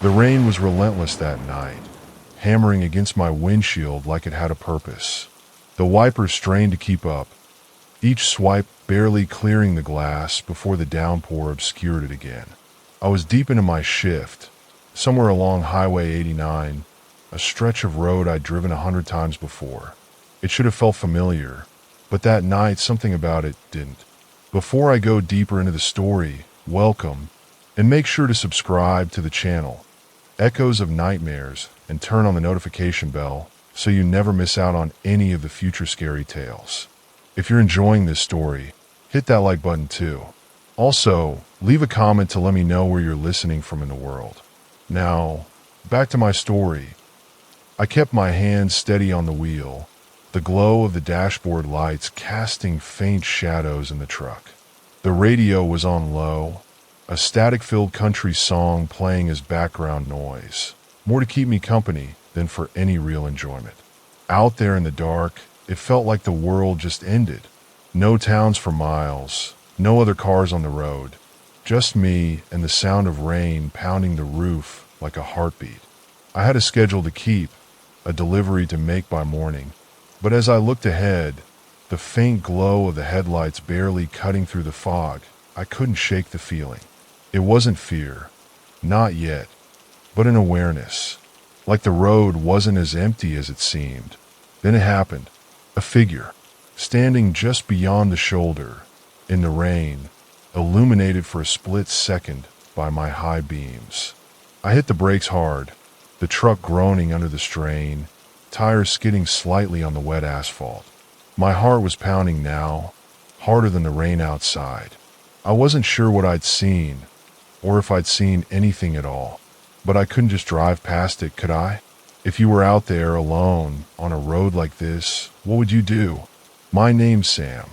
The rain was relentless that night, hammering against my windshield like it had a purpose. The wipers strained to keep up, each swipe barely clearing the glass before the downpour obscured it again. I was deep into my shift, somewhere along Highway 89, a stretch of road I'd driven 100 times before. It should have felt familiar, but that night something about it didn't. Before I go deeper into the story, welcome, and make sure to subscribe to the channel, Echoes of Nightmares, and turn on the notification bell so you never miss out on any of the future scary tales. If you're enjoying this story, hit that like button too. Also, leave a comment to let me know where you're listening from in the world. Now, back to my story. I kept my hands steady on the wheel, the glow of the dashboard lights casting faint shadows in the truck. The radio was on low, a static-filled country song playing as background noise, more to keep me company than for any real enjoyment. Out there in the dark, it felt like the world just ended. No towns for miles, no other cars on the road, just me and the sound of rain pounding the roof like a heartbeat. I had a schedule to keep, a delivery to make by morning, but as I looked ahead, the faint glow of the headlights barely cutting through the fog, I couldn't shake the feeling. It wasn't fear, not yet, but an awareness, like the road wasn't as empty as it seemed. Then it happened, a figure, standing just beyond the shoulder, in the rain, illuminated for a split second by my high beams. I hit the brakes hard, the truck groaning under the strain, tires skidding slightly on the wet asphalt. My heart was pounding now, harder than the rain outside. I wasn't sure what I'd seen, or if I'd seen anything at all, but I couldn't just drive past it, could I? If you were out there alone on a road like this, what would you do? My name's Sam.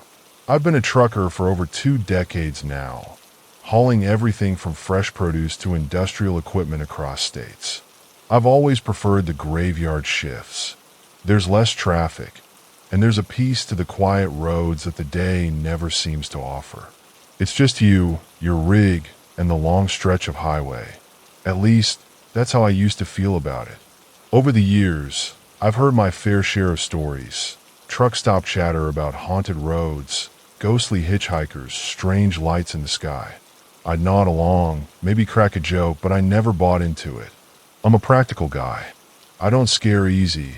I've been a trucker for over 2 decades now, hauling everything from fresh produce to industrial equipment across states. I've always preferred the graveyard shifts. There's less traffic, and there's a peace to the quiet roads that the day never seems to offer. It's just you, your rig, and the long stretch of highway. At least, that's how I used to feel about it. Over the years, I've heard my fair share of stories. Truck stop chatter about haunted roads, ghostly hitchhikers, strange lights in the sky. I'd nod along, maybe crack a joke, but I never bought into it. I'm a practical guy. I don't scare easy,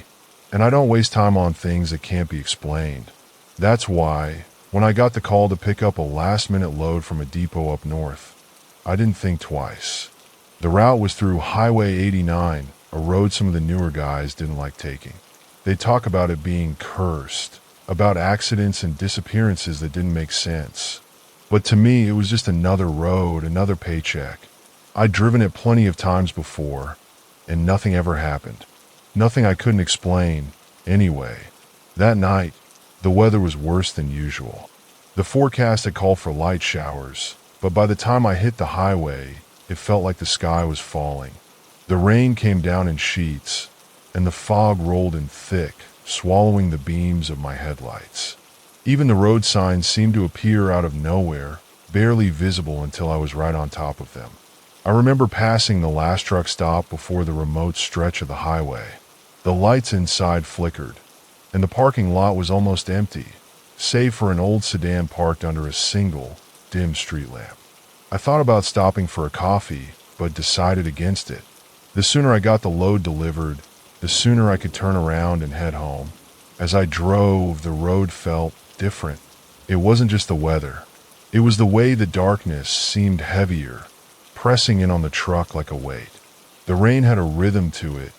and I don't waste time on things that can't be explained. That's why, when I got the call to pick up a last-minute load from a depot up north, I didn't think twice. The route was through Highway 89, a road some of the newer guys didn't like taking. They'd talk about it being cursed, about accidents and disappearances that didn't make sense. But to me, it was just another road, another paycheck. I'd driven it plenty of times before, and nothing ever happened. Nothing I couldn't explain, anyway. That night, the weather was worse than usual. The forecast had called for light showers, but by the time I hit the highway, it felt like the sky was falling. The rain came down in sheets, and the fog rolled in thick, swallowing the beams of my headlights. Even the road signs seemed to appear out of nowhere, barely visible until I was right on top of them. I remember passing the last truck stop before the remote stretch of the highway. The lights inside flickered, and the parking lot was almost empty, save for an old sedan parked under a single, dim street lamp. I thought about stopping for a coffee, but decided against it. The sooner I got the load delivered, the sooner I could turn around and head home. As I drove, the road felt different. It wasn't just the weather. It was the way the darkness seemed heavier, pressing in on the truck like a weight. The rain had a rhythm to it,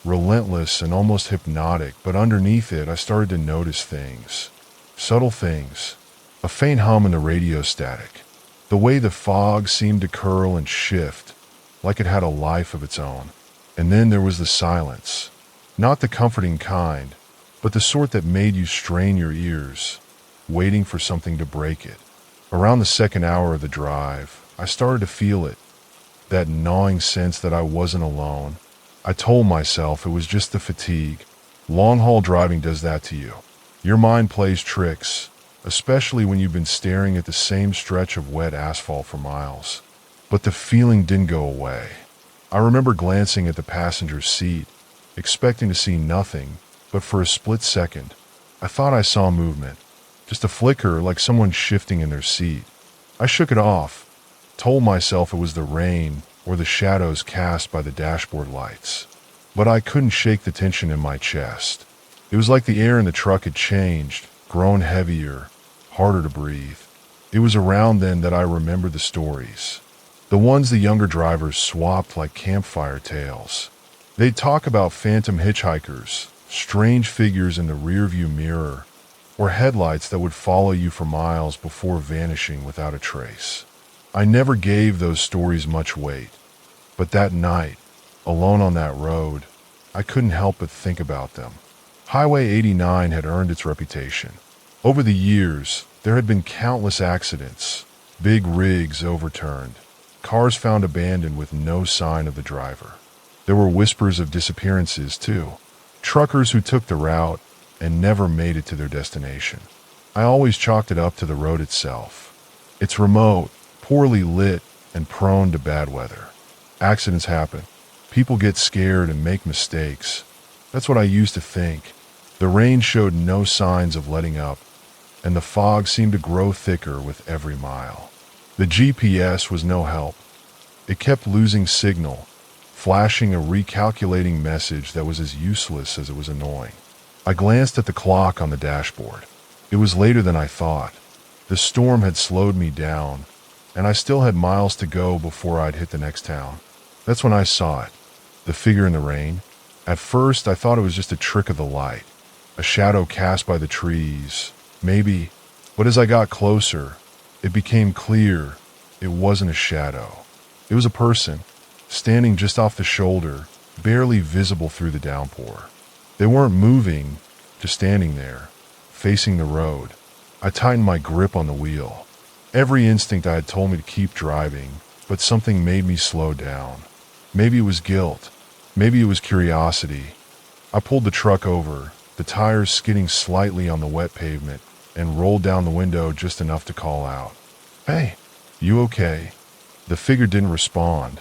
relentless and almost hypnotic, but underneath it I started to notice things. Subtle things. A faint hum in the radio static. The way the fog seemed to curl and shift, like it had a life of its own. And then there was the silence. Not the comforting kind, but the sort that made you strain your ears, waiting for something to break it. Around the second hour of the drive, I started to feel it. That gnawing sense that I wasn't alone. I told myself it was just the fatigue. Long-haul driving does that to you. Your mind plays tricks, especially when you've been staring at the same stretch of wet asphalt for miles. But the feeling didn't go away. I remember glancing at the passenger seat, expecting to see nothing, but for a split second, I thought I saw movement. Just a flicker like someone shifting in their seat. I shook it off, told myself it was the rain or the shadows cast by the dashboard lights. But I couldn't shake the tension in my chest. It was like the air in the truck had changed, grown heavier, harder to breathe. It was around then that I remembered the stories. The ones the younger drivers swapped like campfire tales. They'd talk about phantom hitchhikers, strange figures in the rearview mirror, or headlights that would follow you for miles before vanishing without a trace. I never gave those stories much weight, but that night, alone on that road, I couldn't help but think about them. Highway 89 had earned its reputation. Over the years, there had been countless accidents, big rigs overturned, cars found abandoned with no sign of the driver. There were whispers of disappearances, too. Truckers who took the route and never made it to their destination. I always chalked it up to the road itself. It's remote, poorly lit, and prone to bad weather. Accidents happen. People get scared and make mistakes. That's what I used to think. The rain showed no signs of letting up, and the fog seemed to grow thicker with every mile. The GPS was no help. It kept losing signal, flashing a recalculating message that was as useless as it was annoying. I glanced at the clock on the dashboard. It was later than I thought. The storm had slowed me down, and I still had miles to go before I'd hit the next town. That's when I saw it, the figure in the rain. At first, I thought it was just a trick of the light, a shadow cast by the trees, maybe. But as I got closer, it became clear it wasn't a shadow. It was a person, standing just off the shoulder, barely visible through the downpour. They weren't moving, just standing there, facing the road. I tightened my grip on the wheel. Every instinct I had told me to keep driving, but something made me slow down. Maybe it was guilt. Maybe it was curiosity. I pulled the truck over, the tires skidding slightly on the wet pavement, and rolled down the window just enough to call out, "Hey, you okay?" The figure didn't respond,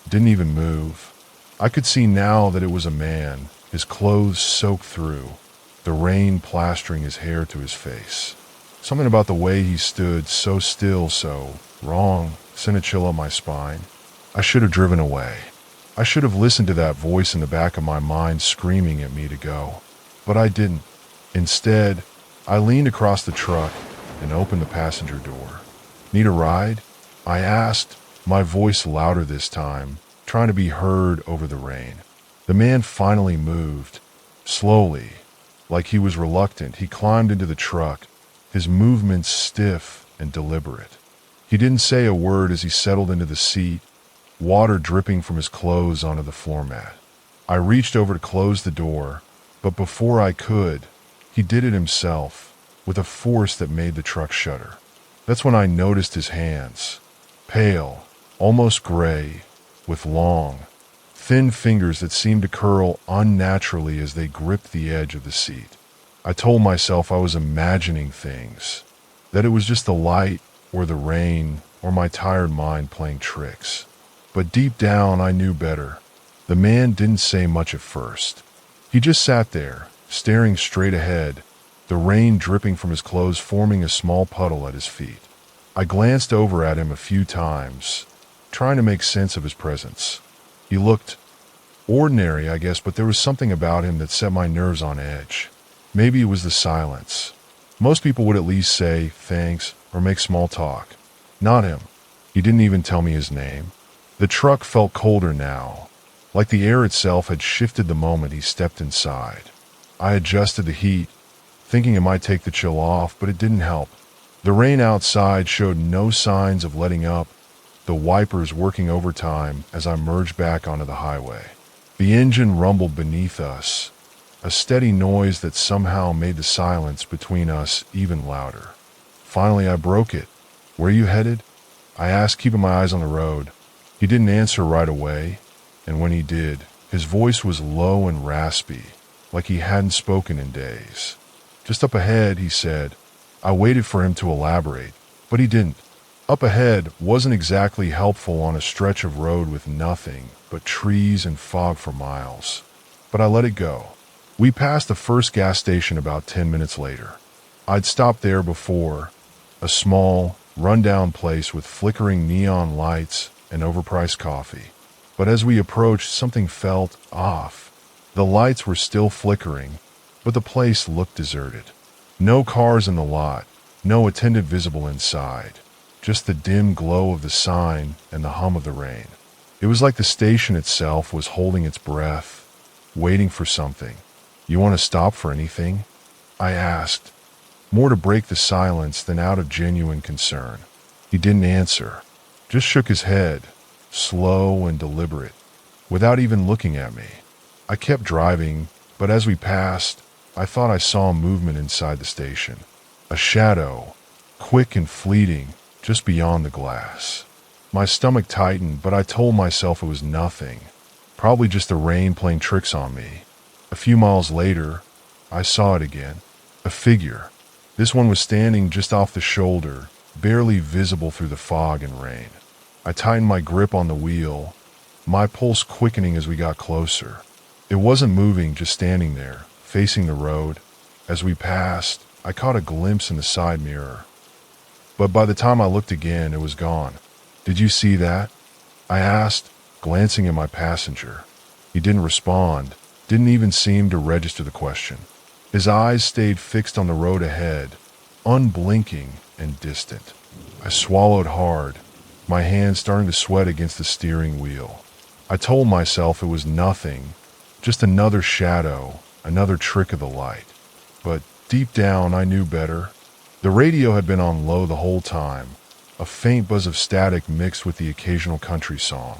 didn't even move. I could see now that it was a man, his clothes soaked through, the rain plastering his hair to his face. Something about the way he stood, so still, so wrong, sent a chill up my spine. I should have driven away. I should have listened to that voice in the back of my mind screaming at me to go. But I didn't. Instead, I leaned across the truck and opened the passenger door. "Need a ride?" I asked, my voice louder this time, trying to be heard over the rain. The man finally moved. Slowly, like he was reluctant, he climbed into the truck, his movements stiff and deliberate. He didn't say a word as he settled into the seat, water dripping from his clothes onto the floor mat. I reached over to close the door, but before I could, he did it himself, with a force that made the truck shudder. That's when I noticed his hands, pale, almost gray, with long, thin fingers that seemed to curl unnaturally as they gripped the edge of the seat. I told myself I was imagining things, that it was just the light or the rain or my tired mind playing tricks. But deep down, I knew better. The man didn't say much at first. He just sat there, staring straight ahead, the rain dripping from his clothes forming a small puddle at his feet. I glanced over at him a few times, trying to make sense of his presence. He looked ordinary, I guess, but there was something about him that set my nerves on edge. Maybe it was the silence. Most people would at least say thanks or make small talk. Not him. He didn't even tell me his name. The truck felt colder now, like the air itself had shifted the moment he stepped inside. I adjusted the heat, thinking it might take the chill off, but it didn't help. The rain outside showed no signs of letting up, the wipers working overtime as I merged back onto the highway. The engine rumbled beneath us, a steady noise that somehow made the silence between us even louder. Finally, I broke it. "Where are you headed?" I asked, keeping my eyes on the road. He didn't answer right away, and when he did, his voice was low and raspy, like he hadn't spoken in days. "Just up ahead," he said. I waited for him to elaborate, but he didn't. Up ahead wasn't exactly helpful on a stretch of road with nothing, but trees and fog for miles. But I let it go. We passed the first gas station about 10 minutes later. I'd stopped there before, a small, rundown place with flickering neon lights and overpriced coffee. But as we approached, something felt off. The lights were still flickering, but the place looked deserted. No cars in the lot, no attendant visible inside, just the dim glow of the sign and the hum of the rain. It was like the station itself was holding its breath, waiting for something. "You want to stop for anything?" I asked, more to break the silence than out of genuine concern. He didn't answer, just shook his head, slow and deliberate, without even looking at me. I kept driving, but as we passed, I thought I saw movement inside the station. A shadow, quick and fleeting, just beyond the glass. My stomach tightened, but I told myself it was nothing. Probably just the rain playing tricks on me. A few miles later, I saw it again. A figure. This one was standing just off the shoulder, barely visible through the fog and rain. I tightened my grip on the wheel, my pulse quickening as we got closer. It wasn't moving, just standing there, facing the road. As we passed, I caught a glimpse in the side mirror. But by the time I looked again, it was gone. "Did you see that?" I asked, glancing at my passenger. He didn't respond, didn't even seem to register the question. His eyes stayed fixed on the road ahead, unblinking and distant. I swallowed hard, my hands starting to sweat against the steering wheel. I told myself it was nothing, just another shadow, another trick of the light. But deep down, I knew better. The radio had been on low the whole time, a faint buzz of static mixed with the occasional country song.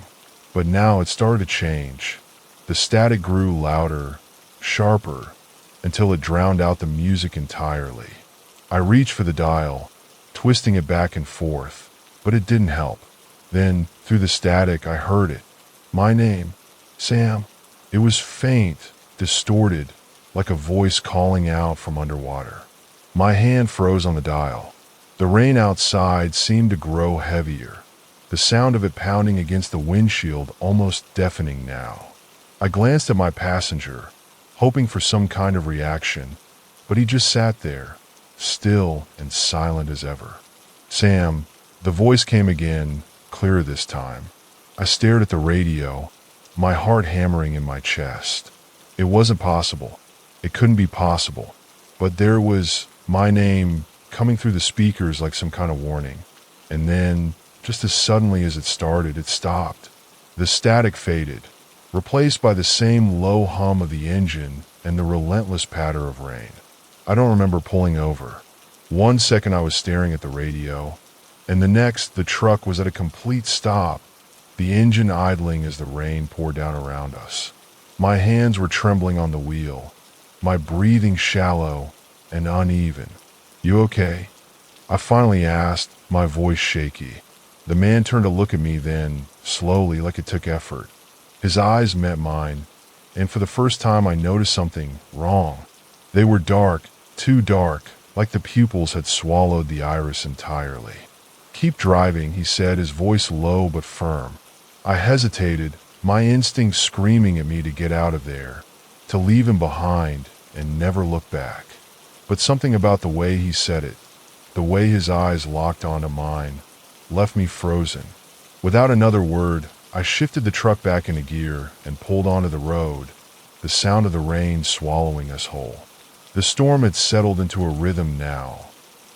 But now it started to change. The static grew louder, sharper, until it drowned out the music entirely. I reached for the dial, twisting it back and forth, but it didn't help. Then, through the static, I heard it. My name, Sam. It was faint, distorted, like a voice calling out from underwater. My hand froze on the dial. The rain outside seemed to grow heavier, the sound of it pounding against the windshield almost deafening now. I glanced at my passenger, hoping for some kind of reaction, but he just sat there, still and silent as ever. "Sam," the voice came again, clearer this time. I stared at the radio, my heart hammering in my chest. It wasn't possible. It couldn't be possible. But there was my name coming through the speakers like some kind of warning. And then, just as suddenly as it started, it stopped. The static faded, replaced by the same low hum of the engine and the relentless patter of rain. I don't remember pulling over. One second I was staring at the radio, and the next the truck was at a complete stop, the engine idling as the rain poured down around us. My hands were trembling on the wheel, my breathing shallow and uneven. "You okay?" I finally asked, my voice shaky. The man turned to look at me then, slowly, like it took effort. His eyes met mine, and for the first time I noticed something wrong. They were dark, too dark, like the pupils had swallowed the iris entirely. "Keep driving," he said, his voice low but firm. I hesitated, my instinct screaming at me to get out of there, to leave him behind and never look back. But something about the way he said it, the way his eyes locked onto mine, left me frozen. Without another word, I shifted the truck back into gear and pulled onto the road, the sound of the rain swallowing us whole. The storm had settled into a rhythm now,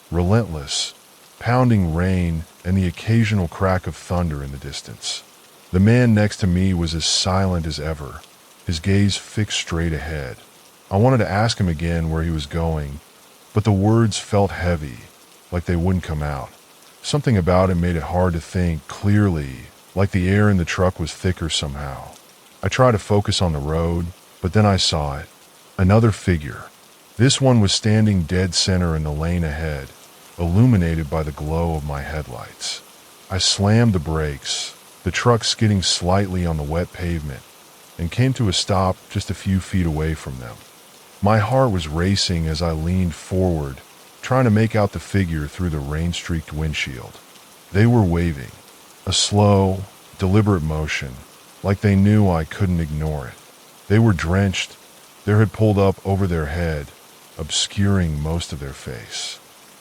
relentless, pounding rain and the occasional crack of thunder in the distance. The man next to me was as silent as ever, his gaze fixed straight ahead. I wanted to ask him again where he was going, but the words felt heavy, like they wouldn't come out. Something about it made it hard to think clearly, like the air in the truck was thicker somehow. I tried to focus on the road, but then I saw it. Another figure. This one was standing dead center in the lane ahead, illuminated by the glow of my headlights. I slammed the brakes, the truck skidding slightly on the wet pavement, and came to a stop just a few feet away from them. My heart was racing as I leaned forward, trying to make out the figure through the rain-streaked windshield. They were waving, a slow, deliberate motion, like they knew I couldn't ignore it. They were drenched, their hood pulled up over their head, obscuring most of their face.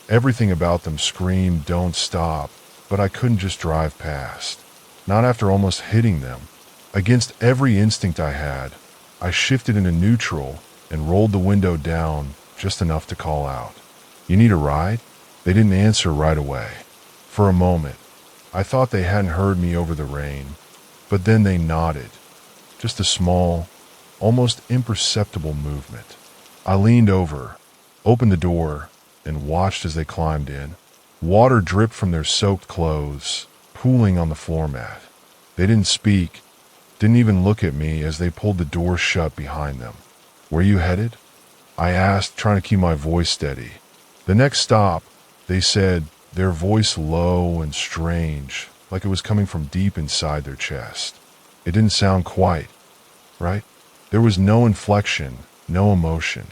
Everything about them screamed, "Don't stop," but I couldn't just drive past. Not after almost hitting them. Against every instinct I had, I shifted into neutral and rolled the window down just enough to call out, "You need a ride?" They didn't answer right away. For a moment, I thought they hadn't heard me over the rain, but then they nodded. Just a small, almost imperceptible movement. I leaned over, opened the door, and watched as they climbed in. Water dripped from their soaked clothes, pooling on the floor mat. They didn't speak, didn't even look at me as they pulled the door shut behind them. "Where you headed?" I asked, trying to keep my voice steady. "The next stop," they said, their voice low and strange, like it was coming from deep inside their chest. It didn't sound quite right. There was no inflection, no emotion.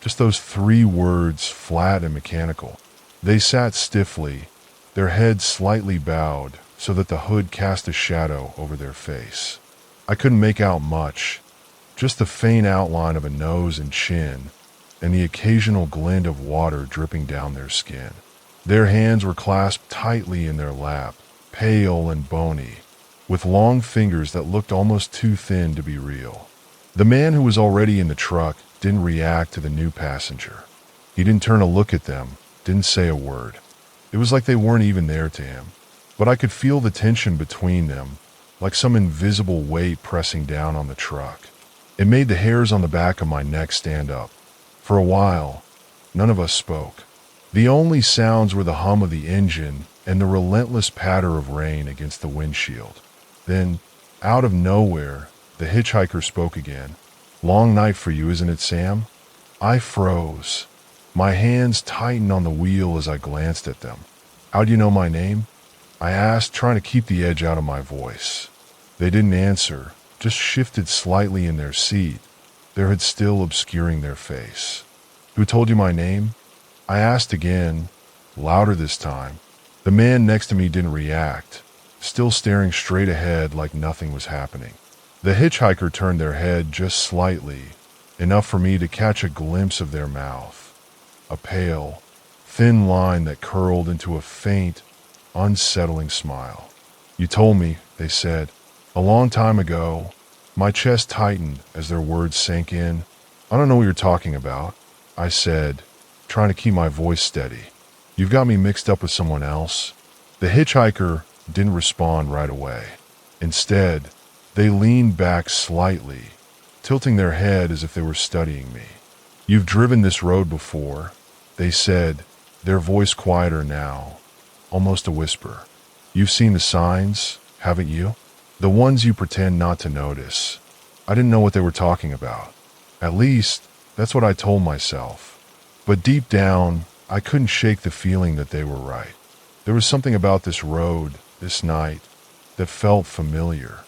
Just those three words, flat and mechanical. They sat stiffly, their heads slightly bowed so that the hood cast a shadow over their face. I couldn't make out much, just the faint outline of a nose and chin, and the occasional glint of water dripping down their skin. Their hands were clasped tightly in their lap, pale and bony, with long fingers that looked almost too thin to be real. The man who was already in the truck didn't react to the new passenger. He didn't turn to look at them, didn't say a word. It was like they weren't even there to him. But I could feel the tension between them, like some invisible weight pressing down on the truck. It made the hairs on the back of my neck stand up. For a while, none of us spoke. The only sounds were the hum of the engine and the relentless patter of rain against the windshield. Then, out of nowhere, the hitchhiker spoke again. "Long night for you, isn't it, Sam?" I froze. My hands tightened on the wheel as I glanced at them. "How do you know my name?" I asked, trying to keep the edge out of my voice. They didn't answer, just shifted slightly in their seat, their hood still obscuring their face. "Who told you my name?" I asked again, louder this time. The man next to me didn't react, still staring straight ahead like nothing was happening. The hitchhiker turned their head just slightly, enough for me to catch a glimpse of their mouth. A pale, thin line that curled into a faint, unsettling smile. "You told me," they said, "a long time ago." My chest tightened as their words sank in. "I don't know what you're talking about," I said, trying to keep my voice steady. "You've got me mixed up with someone else." The hitchhiker didn't respond right away. Instead, they leaned back slightly, tilting their head as if they were studying me. "You've driven this road before," they said, their voice quieter now, almost a whisper. "You've seen the signs, haven't you? The ones you pretend not to notice." I didn't know what they were talking about. At least, that's what I told myself. But deep down, I couldn't shake the feeling that they were right. There was something about this road, this night, that felt familiar,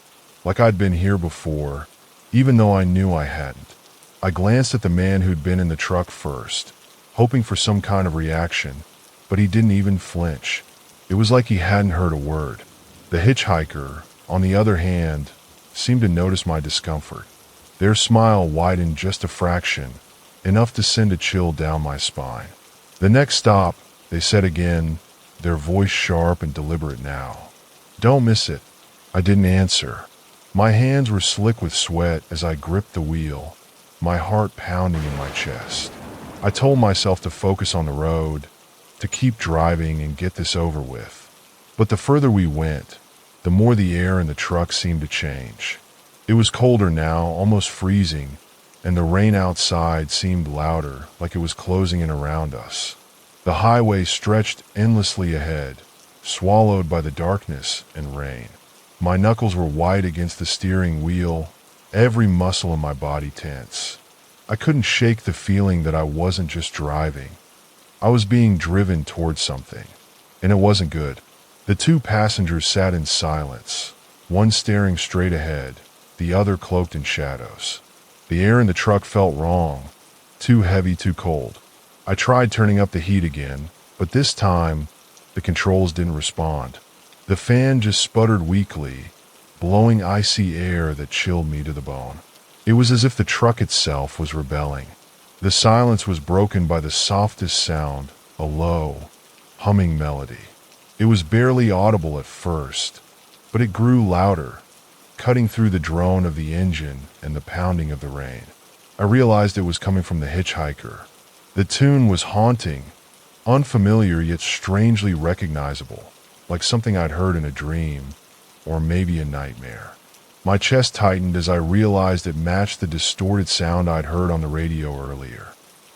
like I'd been here before, even though I knew I hadn't. I glanced at the man who'd been in the truck first, hoping for some kind of reaction, but he didn't even flinch. It was like he hadn't heard a word. The hitchhiker, on the other hand, seemed to notice my discomfort. Their smile widened just a fraction, enough to send a chill down my spine. "The next stop," they said again, their voice sharp and deliberate now. "Don't miss it." I didn't answer. My hands were slick with sweat as I gripped the wheel, my heart pounding in my chest. I told myself to focus on the road, to keep driving and get this over with. But the further we went, the more the air in the truck seemed to change. It was colder now, almost freezing, and the rain outside seemed louder, like it was closing in around us. The highway stretched endlessly ahead, swallowed by the darkness and rain. My knuckles were white against the steering wheel, every muscle in my body tense. I couldn't shake the feeling that I wasn't just driving. I was being driven towards something, and it wasn't good. The two passengers sat in silence, one staring straight ahead, the other cloaked in shadows. The air in the truck felt wrong, too heavy, too cold. I tried turning up the heat again, but this time, the controls didn't respond. The fan just sputtered weakly, blowing icy air that chilled me to the bone. It was as if the truck itself was rebelling. The silence was broken by the softest sound, a low, humming melody. It was barely audible at first, but it grew louder, cutting through the drone of the engine and the pounding of the rain. I realized it was coming from the hitchhiker. The tune was haunting, unfamiliar yet strangely recognizable, like something I'd heard in a dream, or maybe a nightmare. My chest tightened as I realized it matched the distorted sound I'd heard on the radio earlier.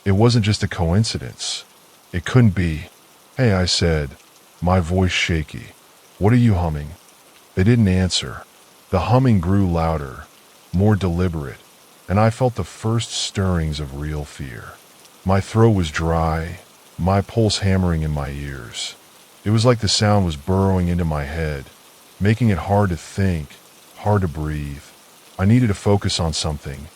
It wasn't just a coincidence. It couldn't be. "Hey," I said, my voice shaky. "What are you humming?" They didn't answer. The humming grew louder, more deliberate, and I felt the first stirrings of real fear. My throat was dry, my pulse hammering in my ears. It was like the sound was burrowing into my head, making it hard to think, hard to breathe. I needed to focus on something,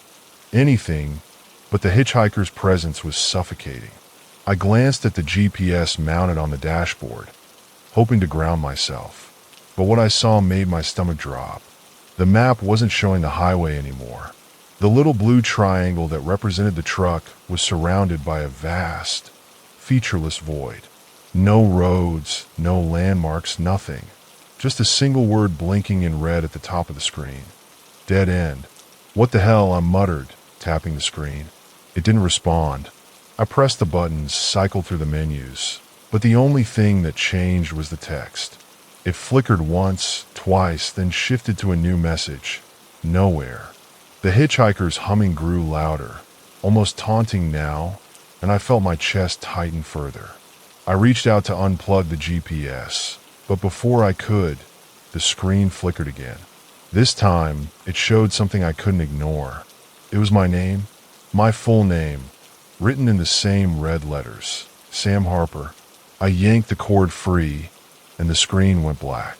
anything, but the hitchhiker's presence was suffocating. I glanced at the GPS mounted on the dashboard, hoping to ground myself. But what I saw made my stomach drop. The map wasn't showing the highway anymore. The little blue triangle that represented the truck was surrounded by a vast, featureless void. No roads, no landmarks, nothing. Just a single word blinking in red at the top of the screen. Dead end. "What the hell?" I muttered, tapping the screen. It didn't respond. I pressed the buttons, cycled through the menus, but the only thing that changed was the text. It flickered once, twice, then shifted to a new message. Nowhere. The hitchhiker's humming grew louder, almost taunting now, and I felt my chest tighten further. I reached out to unplug the GPS, but before I could, the screen flickered again. This time, it showed something I couldn't ignore. It was my name, my full name, written in the same red letters. Sam Harper. I yanked the cord free, and the screen went black.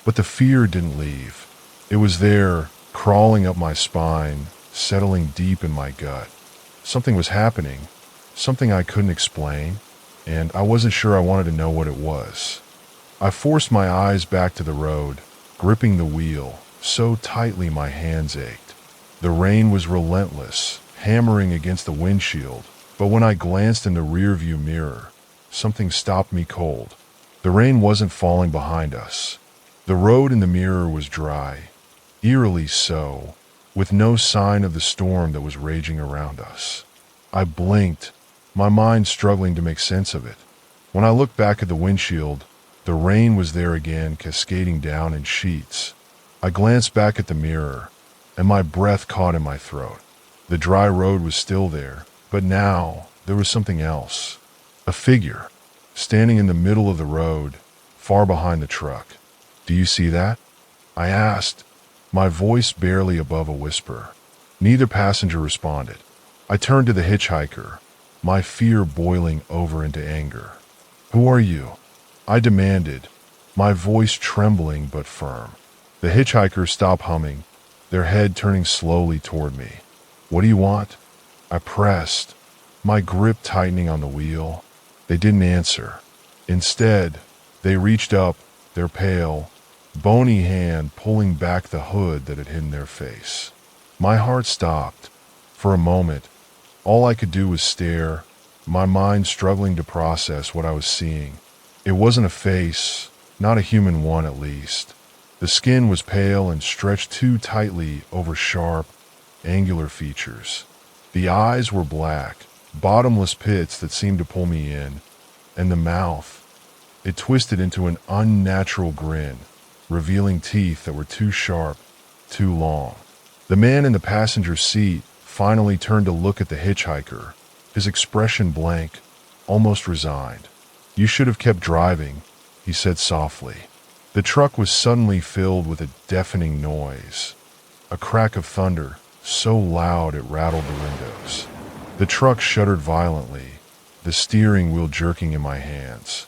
But the fear didn't leave. It was there, crawling up my spine, settling deep in my gut. Something was happening, something I couldn't explain, and I wasn't sure I wanted to know what it was. I forced my eyes back to the road, gripping the wheel, so tightly my hands ached. The rain was relentless, hammering against the windshield, but when I glanced in the rearview mirror, something stopped me cold. The rain wasn't falling behind us. The road in the mirror was dry, eerily so, with no sign of the storm that was raging around us. I blinked, my mind struggling to make sense of it. When I looked back at the windshield, the rain was there again, cascading down in sheets. I glanced back at the mirror, and my breath caught in my throat. The dry road was still there, but now there was something else. A figure, standing in the middle of the road, far behind the truck. "Do you see that?" I asked, my voice barely above a whisper. Neither passenger responded. I turned to the hitchhiker, my fear boiling over into anger. "Who are you?" I demanded, my voice trembling but firm. The hitchhiker stopped humming, their head turning slowly toward me. "What do you want?" I pressed, my grip tightening on the wheel. They didn't answer. Instead, they reached up, their pale, bony hand pulling back the hood that had hidden their face. My heart stopped. For a moment, all I could do was stare, my mind struggling to process what I was seeing. It wasn't a face, not a human one at least. The skin was pale and stretched too tightly over sharp, angular features. The eyes were black, bottomless pits that seemed to pull me in, and the mouth, it twisted into an unnatural grin, revealing teeth that were too sharp, too long. The man in the passenger seat finally turned to look at the hitchhiker, his expression blank, almost resigned. "You should have kept driving," he said softly. The truck was suddenly filled with a deafening noise, a crack of thunder so loud it rattled the windows. The truck shuddered violently, the steering wheel jerking in my hands.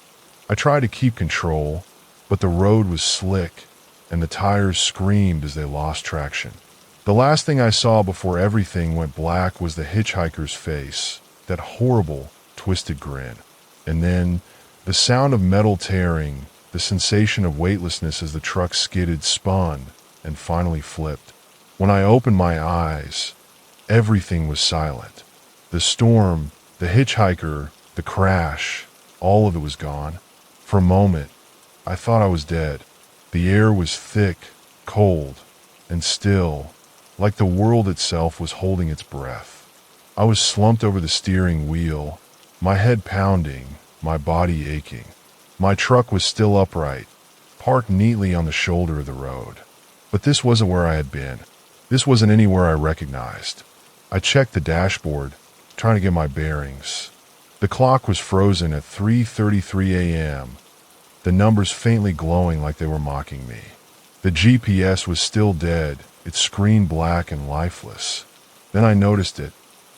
I tried to keep control, but the road was slick, and the tires screamed as they lost traction. The last thing I saw before everything went black was the hitchhiker's face, that horrible, twisted grin. And then, the sound of metal tearing, the sensation of weightlessness as the truck skidded, spun, and finally flipped. When I opened my eyes, everything was silent. The storm, the hitchhiker, the crash, all of it was gone. For a moment, I thought I was dead. The air was thick, cold, and still, like the world itself was holding its breath. I was slumped over the steering wheel, my head pounding, my body aching. My truck was still upright, parked neatly on the shoulder of the road. But this wasn't where I had been. This wasn't anywhere I recognized. I checked the dashboard, trying to get my bearings. The clock was frozen at 3:33 a.m., the numbers faintly glowing like they were mocking me. The GPS was still dead, its screen black and lifeless. Then I noticed it.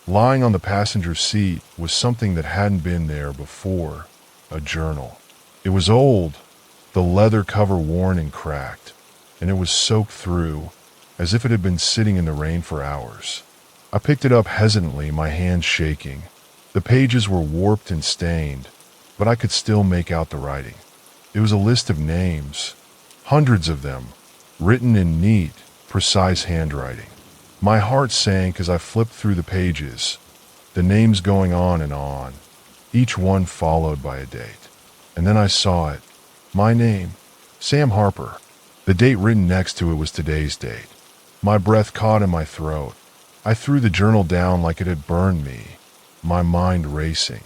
Lying on the passenger seat was something that hadn't been there before, a journal. It was old, the leather cover worn and cracked, and it was soaked through, as if it had been sitting in the rain for hours. I picked it up hesitantly, my hands shaking. The pages were warped and stained, but I could still make out the writing. It was a list of names, hundreds of them, written in neat, precise handwriting. My heart sank as I flipped through the pages, the names going on, each one followed by a date. And then I saw it. My name, Sam Harper. The date written next to it was today's date. My breath caught in my throat. I threw the journal down like it had burned me, my mind racing.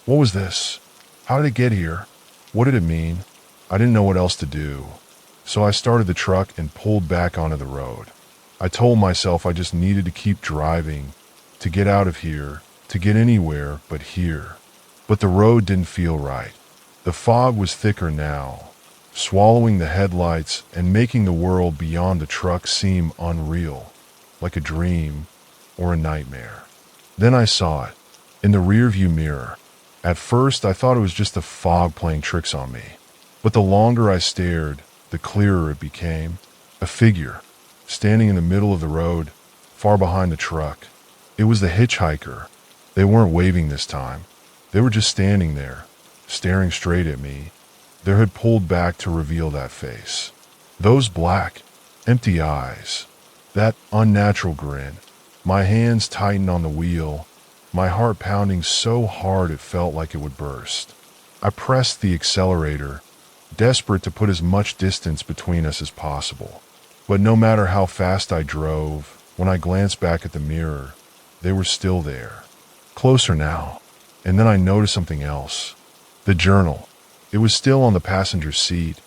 What was this? How did it get here? What did it mean? I didn't know what else to do, so I started the truck and pulled back onto the road. I told myself I just needed to keep driving, to get out of here, to get anywhere but here. But the road didn't feel right. The fog was thicker now, swallowing the headlights and making the world beyond the truck seem unreal, like a dream or a nightmare. Then I saw it, in the rearview mirror. At first, I thought it was just the fog playing tricks on me. But the longer I stared, the clearer it became. A figure, standing in the middle of the road, far behind the truck. It was the hitchhiker. They weren't waving this time. They were just standing there, staring straight at me, their hood pulled back to reveal that face. Those black, empty eyes, that unnatural grin. My hands tightened on the wheel, my heart pounding so hard it felt like it would burst. I pressed the accelerator, desperate to put as much distance between us as possible. But no matter how fast I drove, when I glanced back at the mirror, they were still there. Closer now. And then I noticed something else. The journal. It was still on the passenger seat,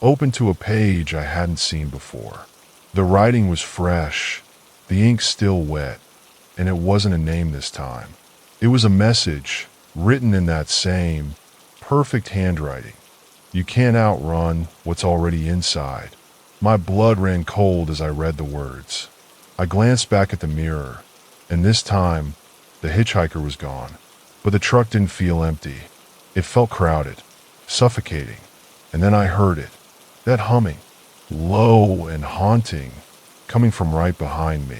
open to a page I hadn't seen before. The writing was fresh, the ink still wet, and it wasn't a name this time. It was a message, written in that same, perfect handwriting. You can't outrun what's already inside. My blood ran cold as I read the words. I glanced back at the mirror, and this time, the hitchhiker was gone. But the truck didn't feel empty. It felt crowded, suffocating. And then I heard it, that humming, low and haunting, coming from right behind me.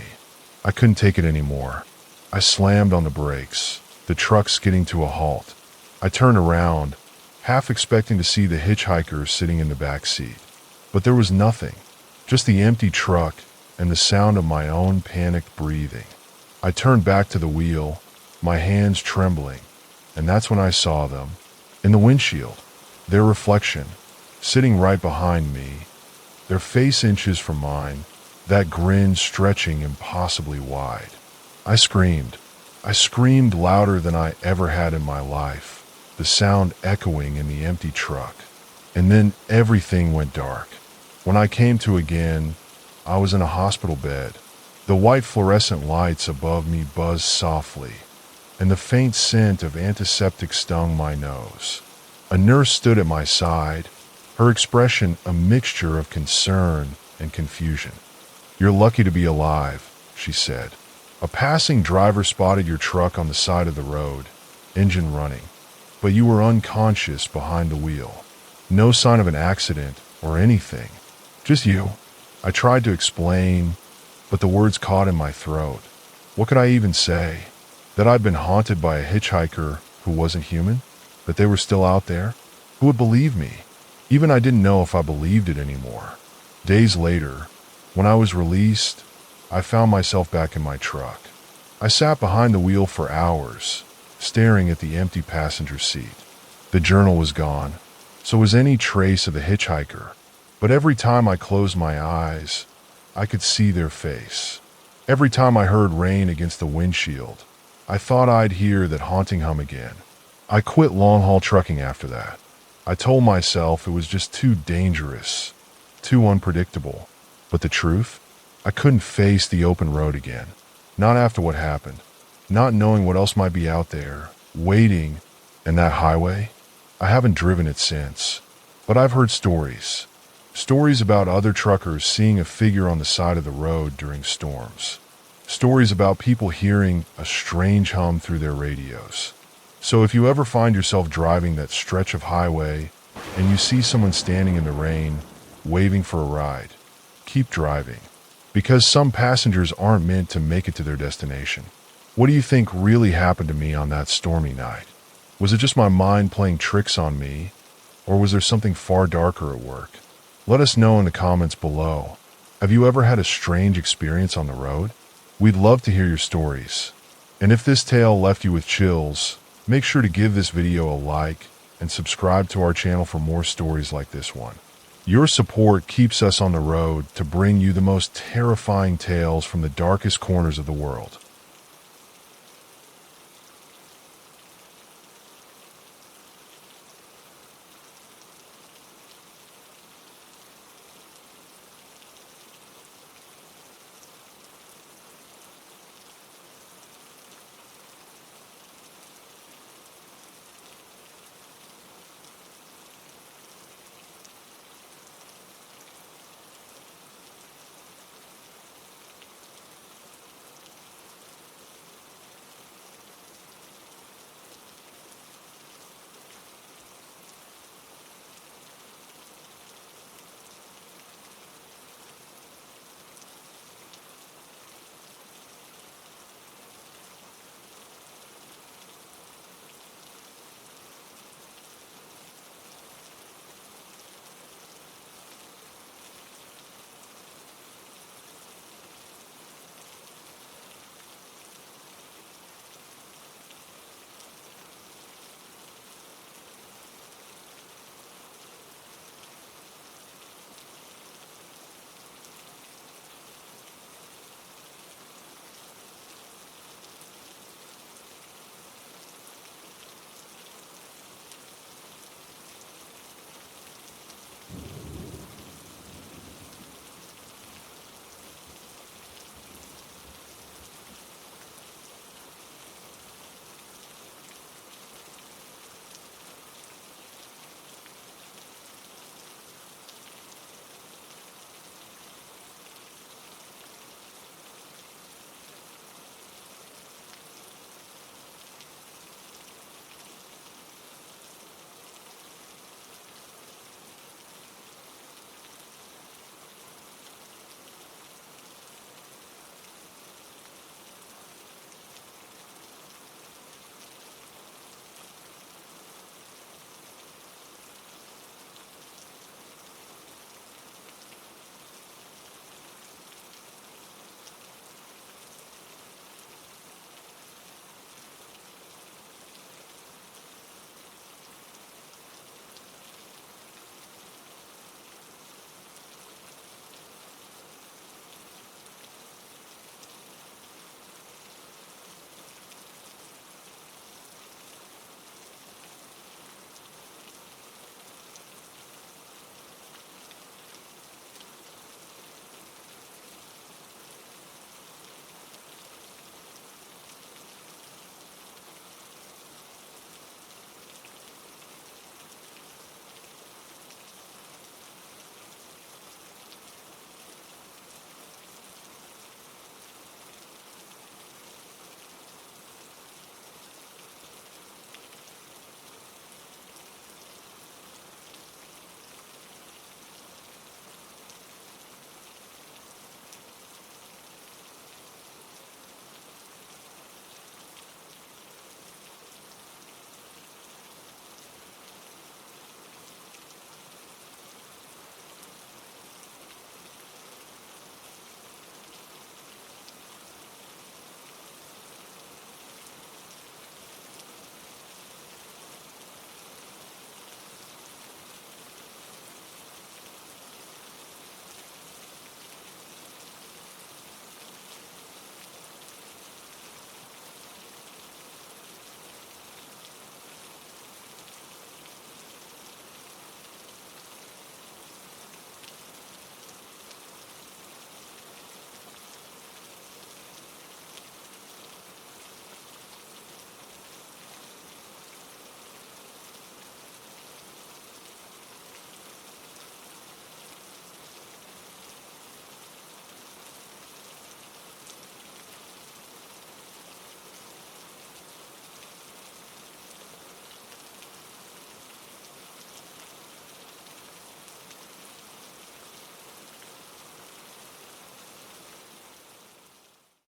I couldn't take it anymore. I slammed on the brakes, the truck skidding to a halt. I turned around, half expecting to see the hitchhiker sitting in the back seat. But there was nothing, just the empty truck and the sound of my own panicked breathing. I turned back to the wheel, my hands trembling, and that's when I saw them, in the windshield, their reflection, sitting right behind me, their face inches from mine, that grin stretching impossibly wide. I screamed. I screamed louder than I ever had in my life, the sound echoing in the empty truck. And then everything went dark. When I came to again, I was in a hospital bed. The white fluorescent lights above me buzzed softly, and the faint scent of antiseptic stung my nose. A nurse stood at my side, her expression a mixture of concern and confusion. "You're lucky to be alive," she said. "A passing driver spotted your truck on the side of the road, engine running, but you were unconscious behind the wheel. No sign of an accident or anything. Just you." I tried to explain, but the words caught in my throat. What could I even say? That I'd been haunted by a hitchhiker who wasn't human? That they were still out there? Who would believe me? Even I didn't know if I believed it anymore. Days later, When I was released, I found myself back in my truck. I sat behind the wheel for hours, staring at the empty passenger seat. The journal was gone, so was any trace of the hitchhiker. But every time I closed my eyes, I could see their face. Every time I heard rain against the windshield, I thought I'd hear that haunting hum again. I quit long-haul trucking after that. I told myself it was just too dangerous, too unpredictable. But the truth? I couldn't face the open road again. Not after what happened. Not knowing what else might be out there, waiting. And that highway? I haven't driven it since. But I've heard stories. Stories about other truckers seeing a figure on the side of the road during storms. Stories about people hearing a strange hum through their radios. So if you ever find yourself driving that stretch of highway and you see someone standing in the rain, waving for a ride, keep driving. Because some passengers aren't meant to make it to their destination. What do you think really happened to me on that stormy night? Was it just my mind playing tricks on me, or was there something far darker at work? Let us know in the comments below. Have you ever had a strange experience on the road? We'd love to hear your stories. And if this tale left you with chills, make sure to give this video a like and subscribe to our channel for more stories like this one. Your support keeps us on the road to bring you the most terrifying tales from the darkest corners of the world.